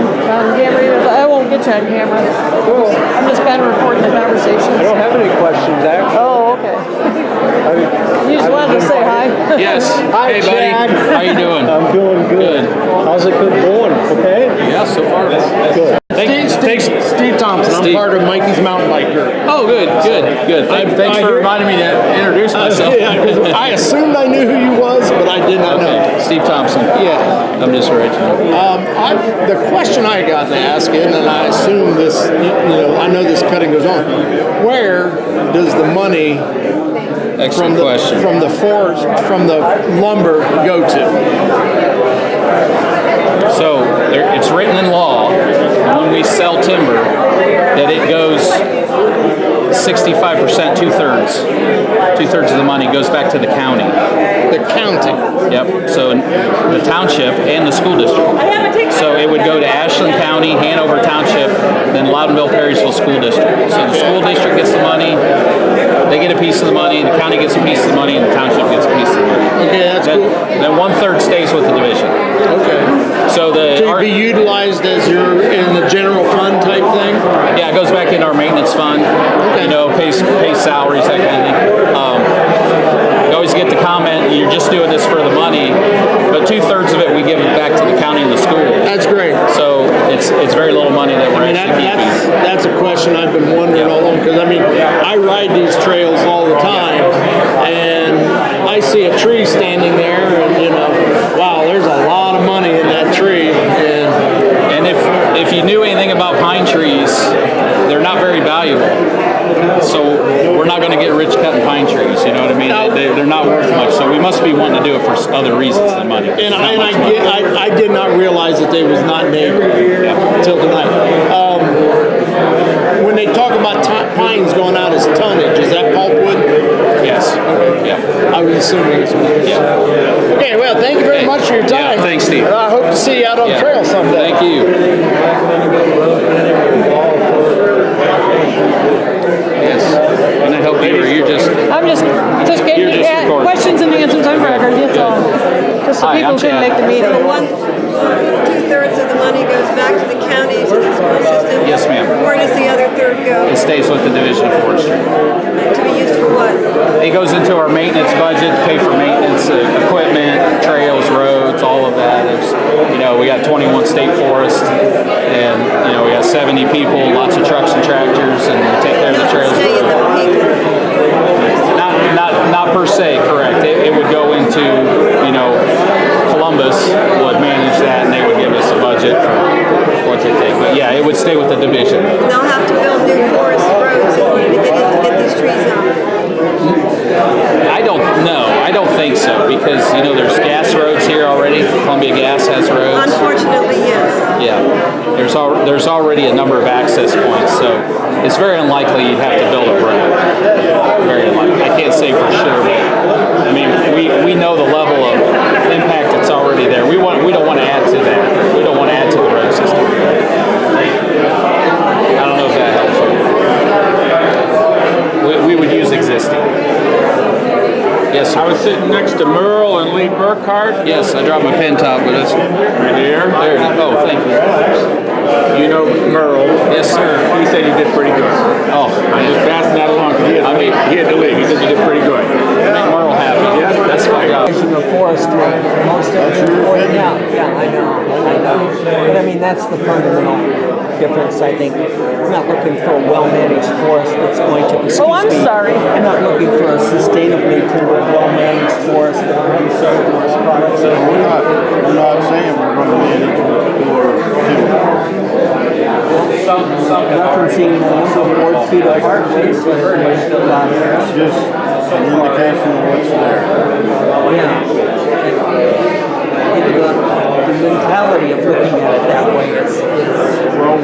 camera? I won't get you on camera. I'm just kind of recording the conversation. I don't have any questions, actually. Oh, okay. You just wanted to say hi? Yes. Hi, Hey, buddy. Chad. How you doing? I'm doing good. How's it going? Okay? Yeah, so far. Good. Steve Thompson. I'm Steve. part of Mikey's mountain bike group. Oh, good. Thanks for reminding me to introduce myself. I assumed I knew who you was, but I did not know. Okay. Steve Thompson. Yeah. I'm just right now. The question I got to ask it, and I assume this, I know this cutting goes on. Where does the money Excellent question. from the forest, from the lumber go to? So it's written in law when we sell timber that it goes 65%, two-thirds of the money goes back to the county. The county. Yep. So the township and the school district. So it would go to Ashland County, Hanover Township, then Loudonville Perrysville School District. So the school district gets the money, they get a piece of the money, the county gets a piece of the money, and the township gets a piece of the money. Okay, that's then, cool. Then 1/3 stays with the division. Okay. So To be utilized as your in the general fund type thing? Yeah, it goes back in our maintenance fund. Okay. Pays salaries, that kind of thing. You always get the comment, you're just doing this for the money, but 2/3 of it we give it back to the county and the school. That's great. So it's very little money that we're actually keeping. That's a question I've been wondering all along, because I ride these trails all the time, and I see a tree standing there, and wow, there's a lot of money in that tree. And if you knew anything about pine trees, they're not very valuable. So we're not going to get rich cutting pine trees. You know what I mean? They're not worth much. So we must be wanting to do it for other reasons than money. And I did not realize that they was not native until tonight. When they talk about pines going out as tonnage, is that pulpwood? Yes. Okay. Yeah. I was assuming it's Yeah. Okay, well, thank you very much for your time. Yeah, thanks, Steve. And I hope to see you out on the trail someday. Thank you. Yes. Can I help you, or you're just... I'm just getting You're just recording. questions and answers on record, that's all. Just so Hi, people I'm can Chad. make the meeting. So 2/3 of the money goes back to the county, to the school system? Yes, ma'am. Where does the other third go? It stays with the Division of Forestry. To be used for what? It goes into our maintenance budget to pay for maintenance, equipment, trails, roads, all of that. We got 21 state forests, and we got 70 people, lots of trucks and tractors, and we take care of the trails. Stay in the Mohican. Not per se, correct. It would go into, Columbus would manage that, and they would give us a budget for what they take. But yeah, it would stay with the division. And they'll have to build new forest roads in order to get these trees out. I don't know. I don't think so, because there's gas roads here already. Columbia Gas has roads. Unfortunately, yes. Yeah, there's already a number of access points, so it's very unlikely you'd have to build a road. Very unlikely. I can't say for sure, but we know the level of impact that's already there. We don't want to add to that. We don't want to add to the road system. I don't know if that helps. We would use existing. Yes, sir. I was sitting next to Merle and Lee Burkhart. Yes, I dropped my pen top, but it's Right here. there. Oh, thank you. You know Merle. Yes, sir. He said you did pretty good. Oh, I'm just passing that along because he had to leave. He said you did pretty good. make Merle happy. That's my job. Division of Forestry. Most of it. Yeah, I know. But I mean, that's the fundamental difference, I think. We're not looking for a well-managed forest that's going to, Oh, I'm sorry. I'm not looking for a sustainably timbered, well-managed forest that produces forest products. We're not saying we're going to manage Referencing the number of board feet of hardwoods that are out there. It's just an indication of what's there. Yeah. The mentality of looking at it that way is Well,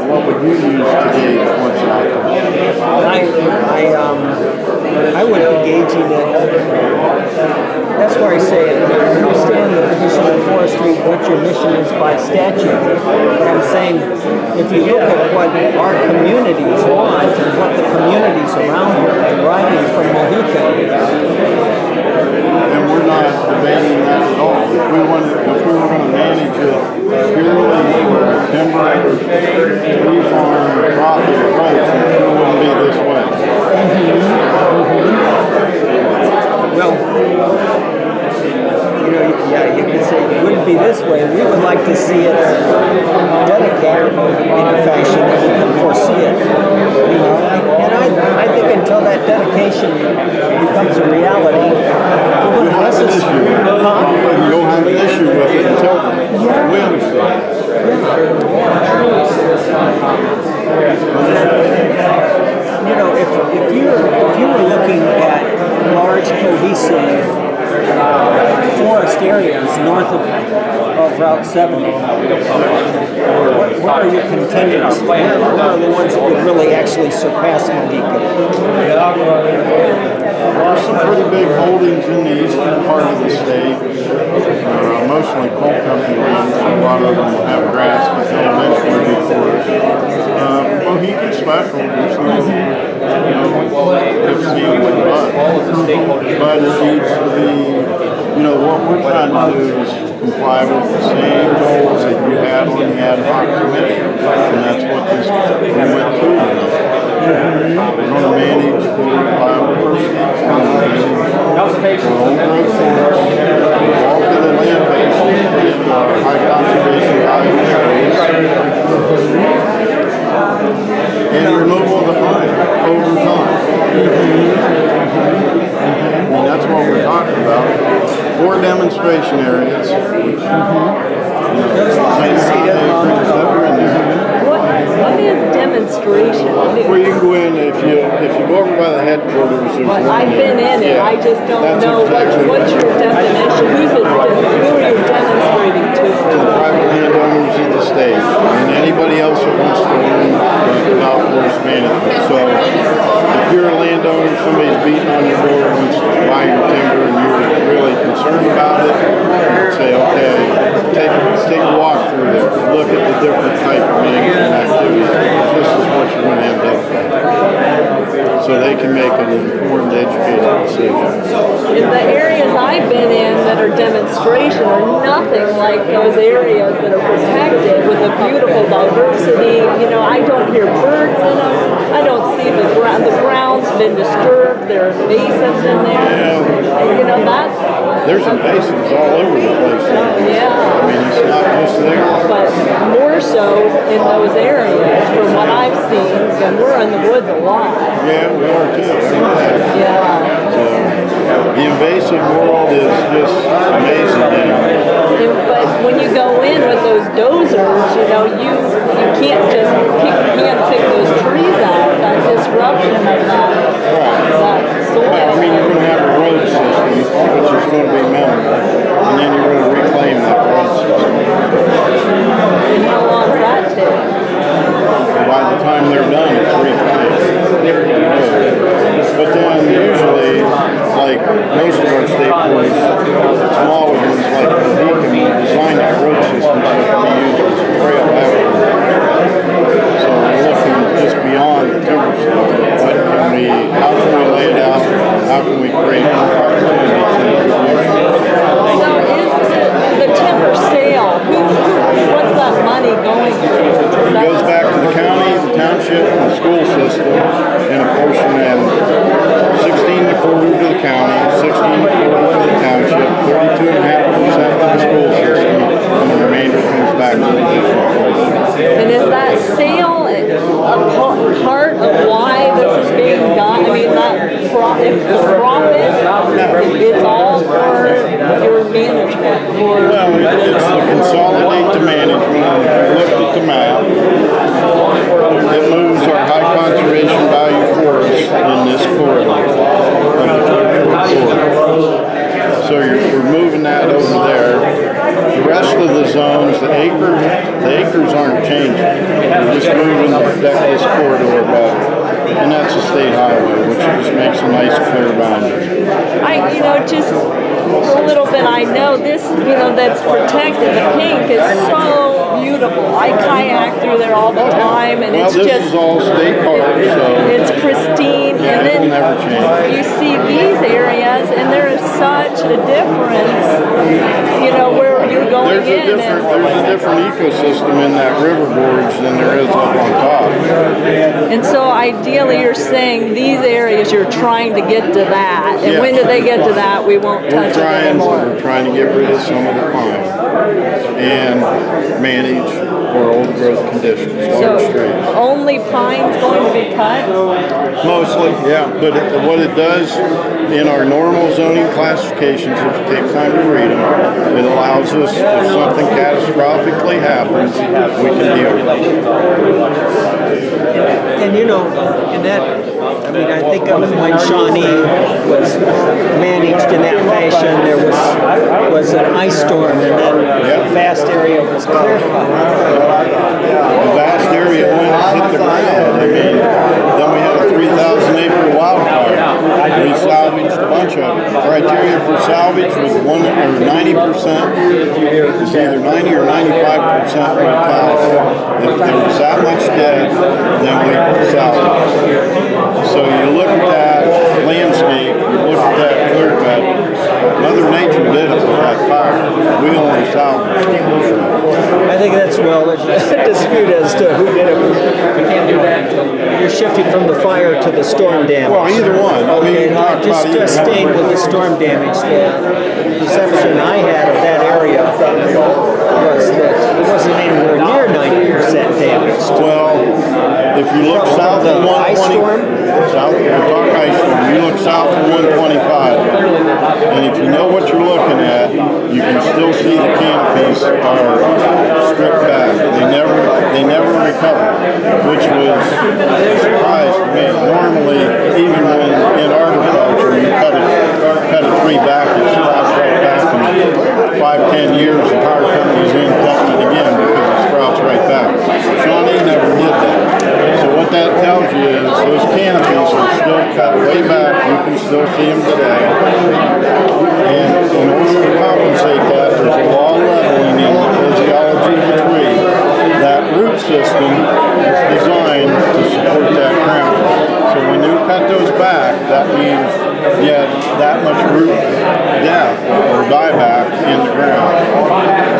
what would you use today? What's out there? But I'm saying, if you look at what our communities want and what the communities around here are driving from Mohican, And we're not debating that at all. If we were going to manage it purely for timber, tree farm, profit approach, it sure wouldn't be this way. well, yeah, you could say it wouldn't be this way. We would like to see it dedicated in a fashion that we can foresee it. I think until that dedication becomes a reality, we wouldn't necessarily. You'll have an issue with it until we understand. If you were looking at large cohesive forest areas north of Route 70, what are your contenders? Where are the ones that would really actually surpass Mohican? There's some pretty big holdings in the eastern part of the state, mostly coal company lands. A lot of them will have grass, but they'll eventually be forest. Mohican special, there's no, it's the only but it needs to be, what we're trying to do is comply with the same goals that you had on the ad hoc committee, and that's what we went through tonight. We're going to manage for biodiversity, for old growth forests, all of the land bases, and high conservation value areas, and removal of the pine over time. And that's what we're talking about. 4 demonstration areas, which, What is demonstration? Where you can go in, if you go over by the headquarters, there's one. I've been in it, I just don't know what's your definition, who are you demonstrating to? To the private landowners of the state, and anybody else that wants to learn about forest management. So, if you're a landowner, somebody's beating on your door, wants to buy your timber, and you're really concerned about it, say, okay, take a walk through there, look at the different type of management activities. This is what you're going to end up with. So they can make an informed, educated decision. The areas I've been in that are demonstration are nothing like those areas that are protected with a beautiful diversity. I don't hear birds in them. I don't see the ground's been disturbed. There are invasives in there. There's invasives all over the place. Yeah. I mean, it's not just there. But more so in those areas, from what I've seen, and we're in the woods a lot. Yeah, we are too. Yeah. So, the invasive world is just amazing now. But when you go in with those dozers, you can't just pick those trees out. That disruption of that soil. I mean, you're going to have a road system, which is going to be minimal, and then you're going to reclaim that road system. And how long does that take? By the time they're done, it's reclaimed. But then usually, like most of our state forests, smaller ones like Mohican, design that road system so it can be used as a trail afterward. So we're looking just beyond the timber stuff. How can we lay it out? How can we create more opportunities in the future? So is the timber sale, what's that money going to? It goes back to the county, the township, and the school system, and a portion of 16.25% to the county, 16.25% to the township, 32.5% to the school system, and the remainder comes back to the district. And is that sale a part of why this is being done? I mean, that profit, it's all for your management. Well, it's to consolidate the management. If you looked at the map, it moves our high conservation value forests in this corridor. So we're moving that over there. The rest of the zones, the acres aren't changing. We're just moving to protect this corridor better. And that's a state highway, which just makes a nice clear boundary. Just a little bit, I know this, that's protected. The pink is so beautiful. I kayak through there all the time, and Well, it's this just is all state park, so. it's pristine. Yeah, And it'll then never change. you see these areas, and there is such a difference. You know where you're going There's a different ecosystem in that river gorge than there is up on top. and so ideally, you're saying these areas you're trying to get to that, and Yeah. when do they get to that? We won't touch it anymore. We're trying to get rid of some of the pine and manage for old growth conditions, large So trees. only pine's going to be cut. Mostly, yeah, but what it does in our normal zoning classifications, if you take time to read them, it allows us, if something catastrophically happens, we can deal with it. And you know, in that, I mean, I think of when Shawnee was managed in that fashion, there was an ice storm, and that vast area was clear cut. The vast area went and hit the ground. I mean, then we had a 3,000 acre wildfire. We salvaged a bunch of it. The criteria for salvage was 90%. It's either 90 or 95% mortality. If there was that much dead, then we salvage. So you look at that landscape, you look at that clear cut. Mother Nature did it with that fire. We only salvaged it. I think that's, well, there's a dispute as to who did it. We can't do that. You're shifting from the fire to the storm damage. Well, either one. Okay, just staying with the storm damage. The perception I had of that area was that it wasn't anywhere near 90% damaged. Well, if you look south of 120, we're talking ice storm. You look south of 125, and if you know what you're looking at, you can still see the canopies are stripped back. They never recover, which was a surprise to me. Normally, even when in arboriculture, you cut a tree back, it sprouts right back, and 5-10 years, the power company's in cutting it again because it sprouts right back. Shawnee never did that. So what that tells you is those canopies are still cut way back. You can still see them today. And in order to compensate that, there's a law leveling in the physiology of the tree. That root system is designed to support that crown. So when you cut those back, that means you had that much root death or dieback in the ground.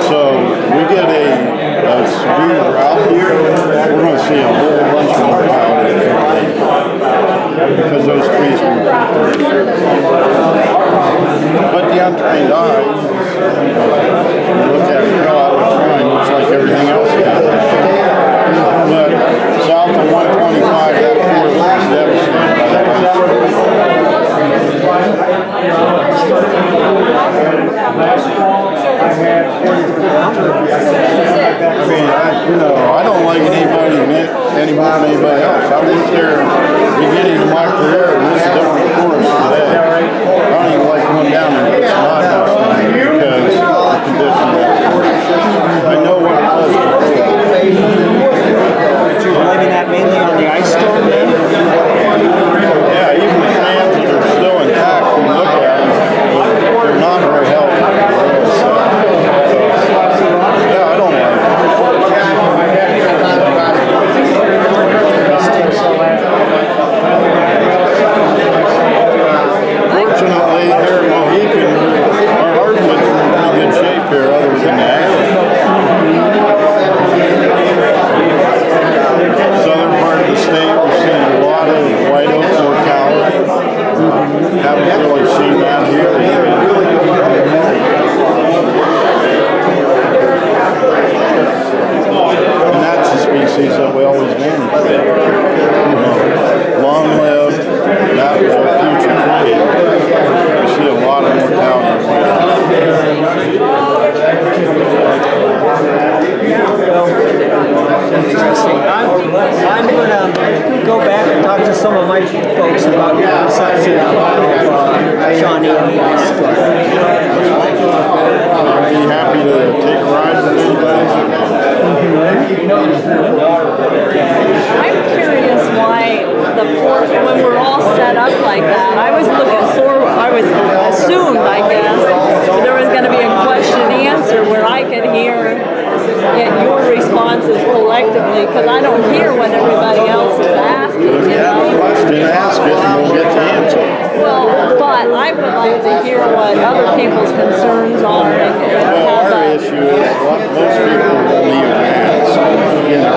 So we get a severe drought here, we're going to see a whole bunch more outages because those trees were preserved. But the untrained eye, you look at it, it's fine, looks like everything else does. But south of 125, that forest was devastated by that ice I mean, I don't like anybody any more than anybody else. I worked there at the beginning of my career, and this is a different forest today. I don't even like going down there and put some hot dogs down there because of the condition of that forest. I know what it was before. You're blaming that mainly on the ice storm then? Yeah, even the stands that are still intact, you look at them, they're not very healthy. Yeah, I don't like it. collectively, because I don't hear what everybody else is asking, you If you have a know? question, ask it and we'll get the answer. Well, but I would like to hear what other people's concerns are and Well, have our a, issue is what most people won't even ask. You know.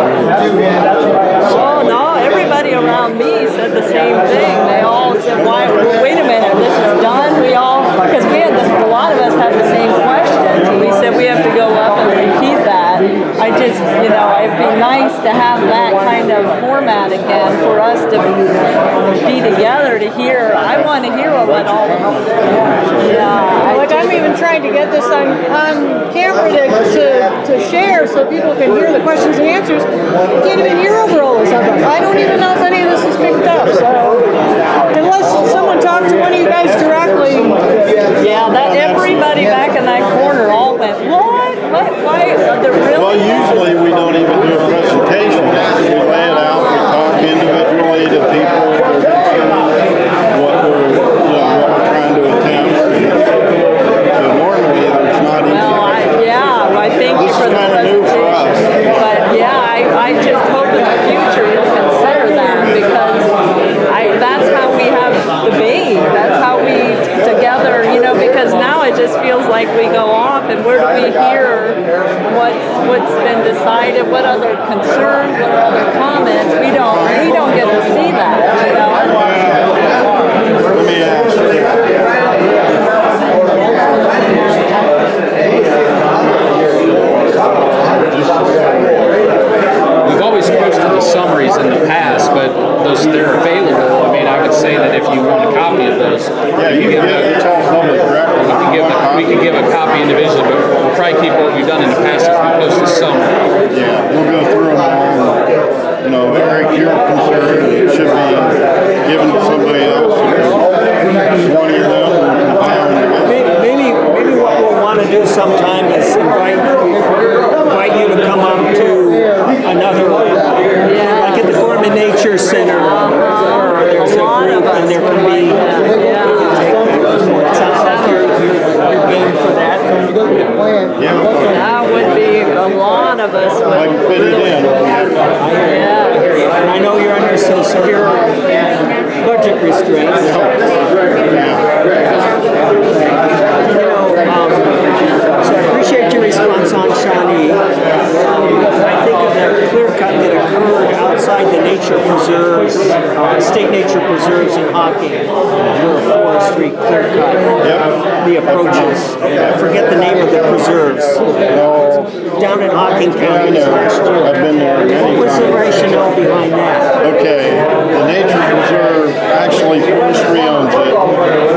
oh no, everybody around me said the same thing. They all said, why, wait a minute, this is done? We all, because we had this, a lot of us had the same questions, and we said we have to go up and repeat that. I just, you know, it'd be nice to have that kind of format again for us to be together to hear. I want to hear what all, yeah. Like I'm even trying to get this on camera to share so people can hear the questions and answers. You can't even hear over all this stuff. I don't even know if any of this is picked up. So unless someone talked to one of you guys directly. Yeah, that everybody back in that corner all went, what? Why? They're really? Well, usually we don't even do a presentation. We lay it out, we talk individually to people, what we're trying to attempt. So normally there's not even. Well, I thank you for the presentation. This is kind of new for us. But yeah, I just hope in the future you'll consider that because that's how we have the base. That's how we together, you know, because now it just feels like we go off and where do we hear what's been decided, what other concerns, what other comments. We don't get to see that, you know. Let me ask We've always posted the summaries in the past, but they're available. I mean, I would say that if you want a copy of those, yeah, you can get it's all public record. we can give a copy individually, but we'll probably keep what we've done in the past is we post a summary. Yeah, we'll go through them all. You know, Eric, you're concerned it should be given to somebody else. One of them. Maybe what we'll want to do sometime is invite you to come up to another, like at the Gorman Nature Center, there's a group and there can be, it sounds like you're game for that. That would be a lot of us. Like fit it in. Yeah. And I know you're under some severe budget restraints. So I appreciate your response on Shawnee. I think of the clear cut that occurred outside the nature preserves, state nature preserves in Hocking, where forestry clear cut the approaches. I forget the name of the preserves. Down in Hocking County last year. I've been there many times. What was the rationale behind that? Okay, the nature preserve, actually forestry owns it.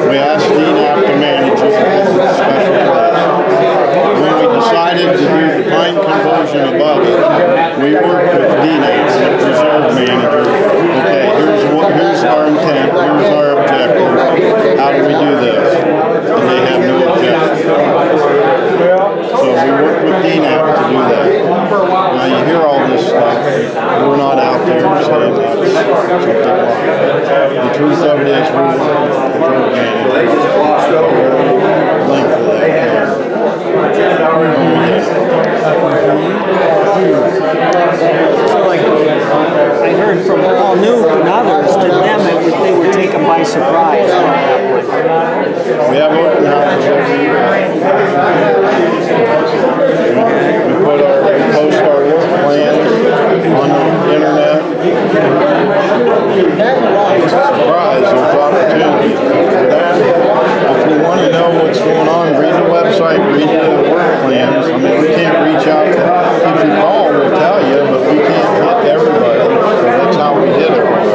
We asked DNR to manage it, special place. When we decided to do the pine conversion above it, we worked with DNR, the preserve manager. Okay, here's our intent, here's our objective. How do we do this? And they have no objection. So we worked with DNR to do that. Now you hear all this stuff. We're not out there saying that's something wrong. The truth of it is we work with the preserve manager. Length of that. So like, I heard from Paul Newt and others, to them they were taken by surprise. We have open houses every year. We post our work plans on the internet. It's a surprise, there's opportunities for that. If you want to know what's going on, read the website, read the work plans. I mean, we can't reach out to, if you call, we'll tell you, but we can't hit everybody. So that's how we hit everybody.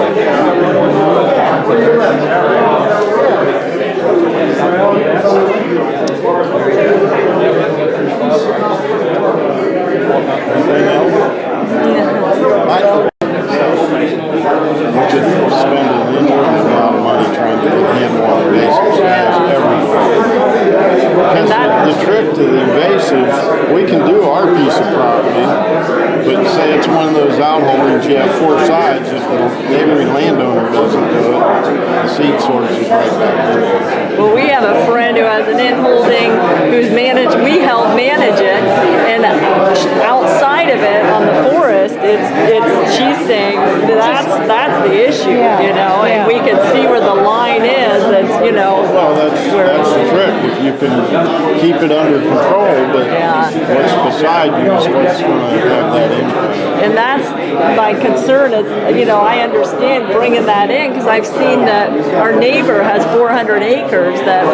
We could spend an inordinate amount of money trying to get a handle on invasives everywhere. The trick to the invasives, we can do our piece of property, but say it's one of those outholdings, you have four sides, if the neighboring landowner doesn't do it, the seed source is right back there. Well, we have a friend who has an in-holding we help manage it, and outside of it on the forest, the issue, Yeah, you know, yeah. and we could see where the line is, that's, you know. Well, that's the trick. If you can keep it under control, but what's beside you is what's going to have that impact. And that's my concern is, you know, I understand bringing that in because I've seen that our neighbor has 400 acres that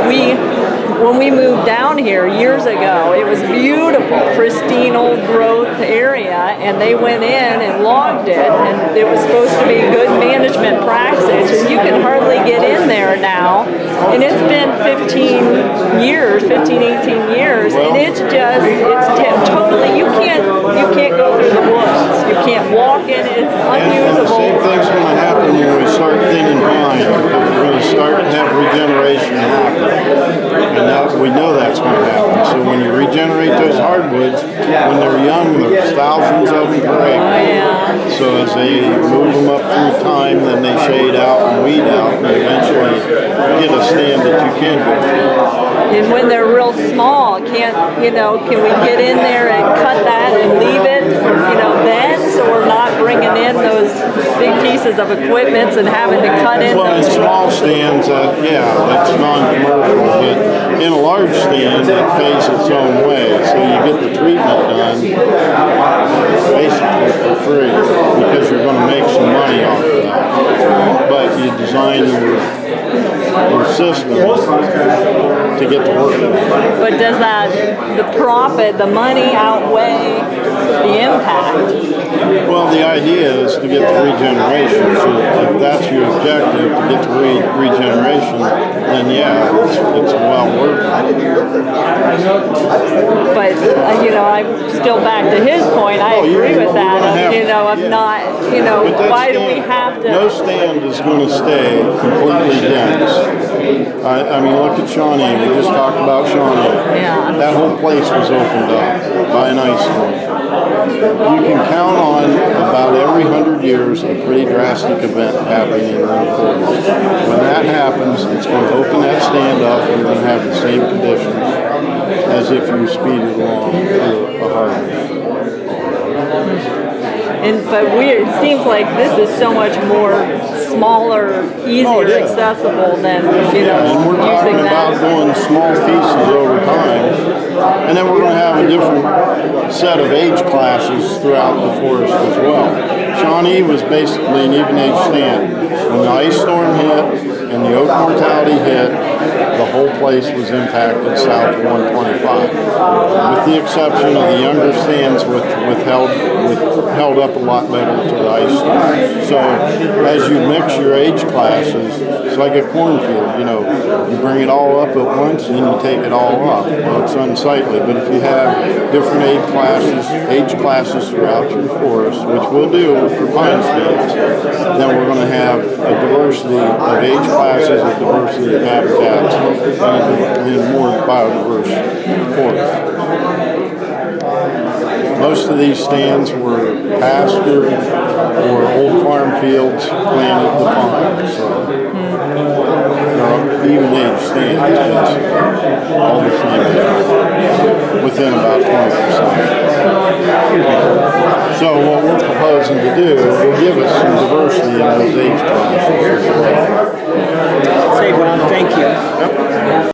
when we moved down here years ago, it was beautiful, pristine old growth area, and they went in and logged it, and it was supposed to be good management practice, and you can hardly get in there now, and it's been 18 years, and it's totally, you can't go through the woods, you can't walk in it, it's And the unusable. same thing's going to happen when we start thinning pine, because we're going to start to have regeneration happen. And we know that's going to happen. So when you regenerate those hardwoods, when they're young, there's thousands of them per acre. So as they move them up through time, then they shade out and weed out, and eventually get a stand that you can go through. And when they're real small, can we get in there and cut that and leave it, then, so we're not bringing in those big pieces of equipment and having to cut in Well, in those. small stands, that's non-commercial, but in a large stand, it pays its own way. So you get the treatment done basically for free because you're going to make some money off of that. But you design your system to get the work done. But does the profit, the money outweigh the impact? Well, the idea is to get the regeneration. So if that's your objective, to get the regeneration, then it's well worth it. But, I'm still back to his point. I agree with that. Why do we have to? No stand is going to stay completely dense. I mean, look at Shawnee. We just talked about Shawnee. Yeah. That whole place was opened up by an ice storm. You can count on about every 100 years a pretty drastic event happening in the forest. When that happens, it's going to open that stand up and you're going to have the same conditions as if you speeded along through a hardwood. But it seems like this is so much more smaller, easier accessible than, and we're talking using about that. doing small pieces over time. And then we're going to have a different set of age classes throughout the forest as well. Shawnee was basically an even age stand. When the ice storm hit and the oak mortality hit, the whole place was impacted south of 125. With the exception of the younger stands held up a lot better to the ice storm. So as you mix your age classes, it's like a cornfield, you bring it all up at once and then you take it all off. Well, it's unsightly, but if you have different age classes throughout your forest, which we'll do for pine stands, then we're going to have a diversity of age classes, a diversity of habitats, and a more biodiverse forest. Most of these stands were pasture or old farm fields planted with pine. So they're even age stands, basically. All the same age, within about 20%. So what we're proposing to do will give us some diversity in those age classes. Say, Ron, thank you. Yep.